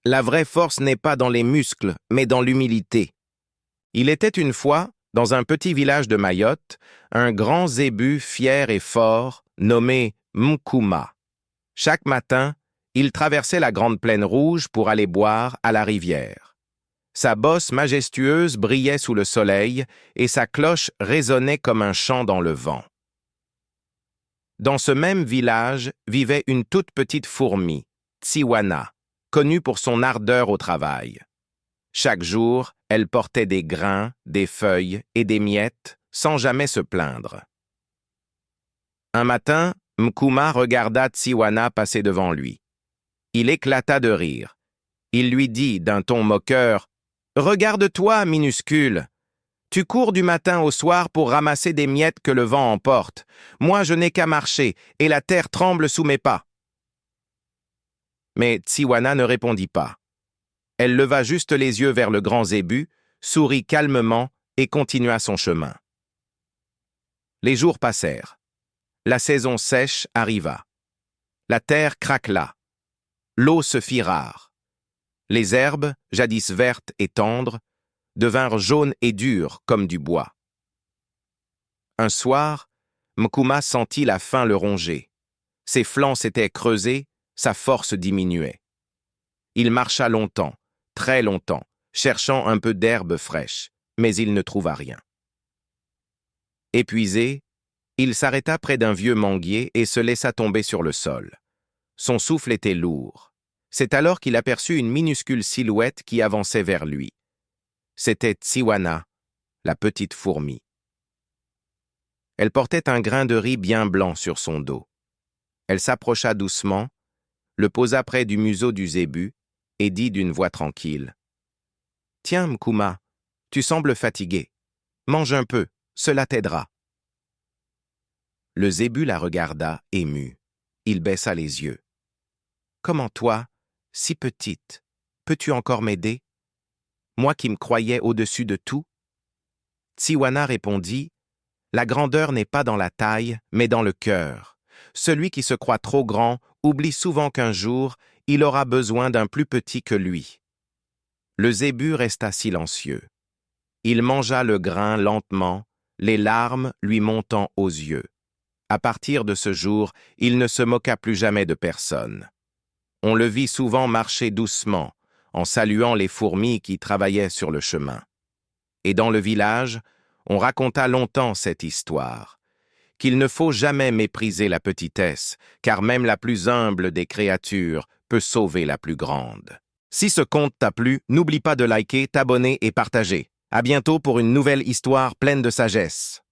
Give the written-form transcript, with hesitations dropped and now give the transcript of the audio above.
La vraie force n'est pas dans les muscles, mais dans l'humilité. Il était une fois, dans un petit village de Mayotte, un grand zébu fier et fort, nommé Mkuma. Chaque matin, il traversait la grande plaine rouge pour aller boire à la rivière. Sa bosse majestueuse brillait sous le soleil et sa cloche résonnait comme un chant dans le vent. Dans ce même village vivait une toute petite fourmi, Tsiwana, connue pour son ardeur au travail. Chaque jour, elle portait des grains, des feuilles et des miettes sans jamais se plaindre. Un matin, Mkuma regarda Tsiwana passer devant lui. Il éclata de rire. Il lui dit d'un ton moqueur, « Regarde-toi, minuscule. Tu cours du matin au soir pour ramasser des miettes que le vent emporte. Moi, je n'ai qu'à marcher, et la terre tremble sous mes pas. » Mais Tsiwana ne répondit pas. Elle leva juste les yeux vers le grand zébu, sourit calmement et continua son chemin. Les jours passèrent. La saison sèche arriva. La terre craquela. L'eau se fit rare. Les herbes, jadis vertes et tendres, devinrent jaunes et dures comme du bois. Un soir, Mkuma sentit la faim le ronger. Ses flancs s'étaient creusés, sa force diminuait. Il marcha longtemps, très longtemps, cherchant un peu d'herbe fraîche, mais il ne trouva rien. Épuisé, il s'arrêta près d'un vieux manguier et se laissa tomber sur le sol. Son souffle était lourd. C'est alors qu'il aperçut une minuscule silhouette qui avançait vers lui. C'était Tsiwana, la petite fourmi. Elle portait un grain de riz bien blanc sur son dos. Elle s'approcha doucement, le posa près du museau du zébu et dit d'une voix tranquille. « Tiens, Mkuma, tu sembles fatigué. Mange un peu, cela t'aidera. » Le zébu la regarda, ému. Il baissa les yeux. « Comment toi, si petite, peux-tu encore m'aider? Moi qui me croyais au-dessus de tout? » Tsiwana répondit, « La grandeur n'est pas dans la taille, mais dans le cœur. Celui qui se croit trop grand oublie souvent qu'un jour, il aura besoin d'un plus petit que lui. » Le zébu resta silencieux. Il mangea le grain lentement, les larmes lui montant aux yeux. À partir de ce jour, il ne se moqua plus jamais de personne. On le vit souvent marcher doucement, en saluant les fourmis qui travaillaient sur le chemin. Et dans le village, on raconta longtemps cette histoire, qu'il ne faut jamais mépriser la petitesse, car même la plus humble des créatures peut sauver la plus grande. Si ce conte t'a plu, n'oublie pas de liker, t'abonner et partager. À bientôt pour une nouvelle histoire pleine de sagesse.